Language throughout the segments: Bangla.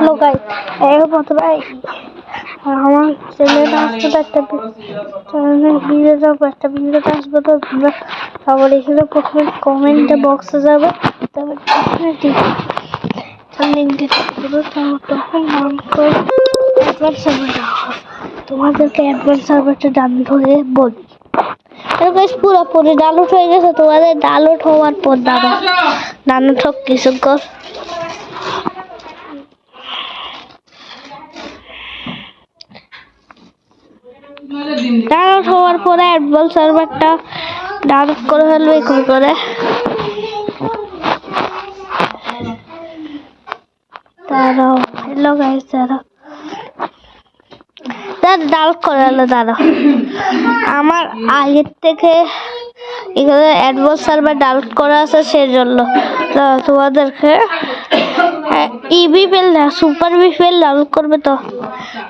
হ্যালো গাইস, প্রথমে আমার চ্যানেলে আসবে একটা ভিডিওটা আসবে তো তোমরা সবার এখানে প্রথমে কমেন্টে বক্সে যাবে, তারপর লিঙ্ক দিতে দেবো, তখন অ্যাডভান্স সার্ভারটা তোমাদেরকে অ্যাডভান্স সার্ভারটা ডাউনলোড হয়ে বলি। পুরোপুরি ডাউনলোড হয়ে গেছে, তোমাদের ডাউনলোড হওয়ার পর ডাউনলোড হোক কিছুক্ষণ। ডাউনলোড হওয়ার পরে অ্যাডভান্স সার্ভারটা ডাউনলোড করে ফেলবে করে দাঁড়াও। হ্যালো গাইস, ডাউনলোড করে হলো। দাঁড়াও, আমার আগের থেকে এখানে অ্যাডভান্স সার্ভার ডাউনলোড করা আছে, সেজন্য তোমাদেরকে ইবিপিএল না সুপার বিপিএল ডাউনলোড করবে। তো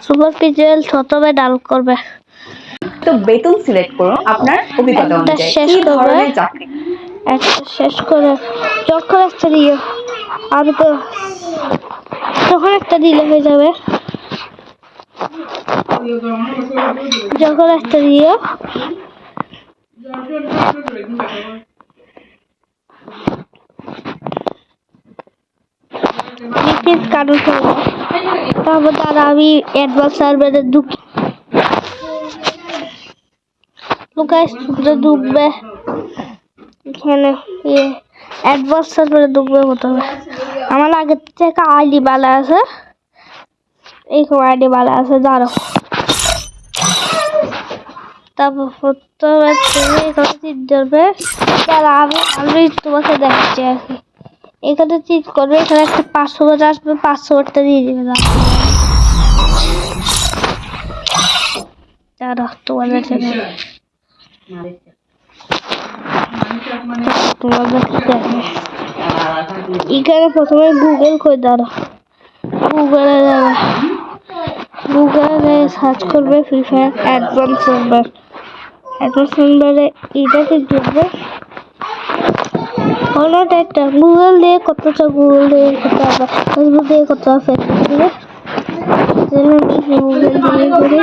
সুপার বিপিএল প্রথমে ডাউনলোড করবে। তো বেতন সিলেক্ট করুন আপনার অভিজ্ঞতা অনুযায়ী কি ধরনের চাকরি। একটা শেষ করে যখন একটা দিও, আমি তো যখন একটা দিলে হয়ে যাবে। যখন একটা দিও কারণ তারপর তারা আমি অ্যাডভান্স সার্ভারে ঢুকি। ঢুকবে এখানে অ্যাডভান্স সার্ভারে ঢুকবে প্রথমে। আমার আগের থেকে আইডি বালা আছে, এইরকম আইডি বালা আছে। দাঁড়ো, তারপর প্রথমে ধরবে। আমি তোমাকে দেখাচ্ছি আর কি। এখানে চিট করবে, এখানে একটা পাসওয়ার্ড আসবে, পাসওয়ার্ডটা দিয়ে দেবে। দাঁড়ো, তোমাদের এখানে প্রথমে গুগল করে। দাঁড়ো, গুগলে যাবে, গুগলে সার্চ করবে free fire advance server. Advance সার্ভারে এটাতে ঢুকবে। একটা গুগল দিয়ে করতে চাও, গুগল দিয়ে করতে হবে, ফেসবুক দিয়ে করতে হবে, ফেসবুক দিয়ে গুগল দিয়ে করে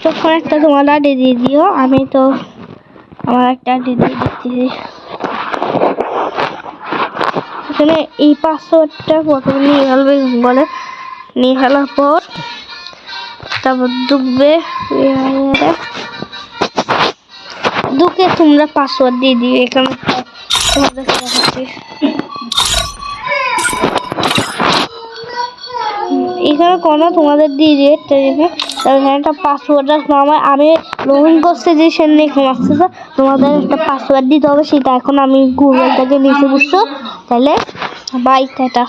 তখন একটা তোমার আইডি দিয়ে দিও। আমি তো আমার একটা আইডি দিয়ে দিচ্ছি। এখানে এই পাসওয়ার্ডটা প্রথমে নিয়ে ফেলবে, বলে নিয়ে ফেলার পর তারপর ঢুকবে। ঢুকে তোমরা পাসওয়ার্ড দিয়ে দিও। এখানে তোমাদের দেখাচ্ছি, এখানে কোনো তোমাদের দিয়ে দিয়ে একটা পাসওয়ার্ড আসবে। আমি লগ ইন করতে যে সেখানে এখানে আসতেছে, তোমাদের একটা পাসওয়ার্ড দিতে হবে। সেটা এখন আমি গুগল থেকে নিচে বুঝছো, তাহলে বাই টাটা।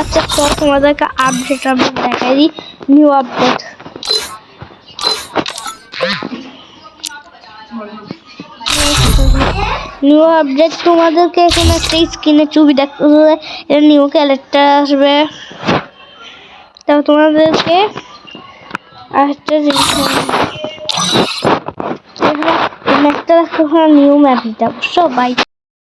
আচ্ছা, তো তোমাদেরকে আপডেট দেখাই দিই। নিউ আপডেট তোমাদেরকে এখানে একটা স্ক্রিনে ছবি দেখতে হবে। এটা নিউ ক্যারেক্টার আসবে। তারপর তোমাদেরকে একটা জিনিস নিউ ম্যাপ দিতে অবশ্য বাই।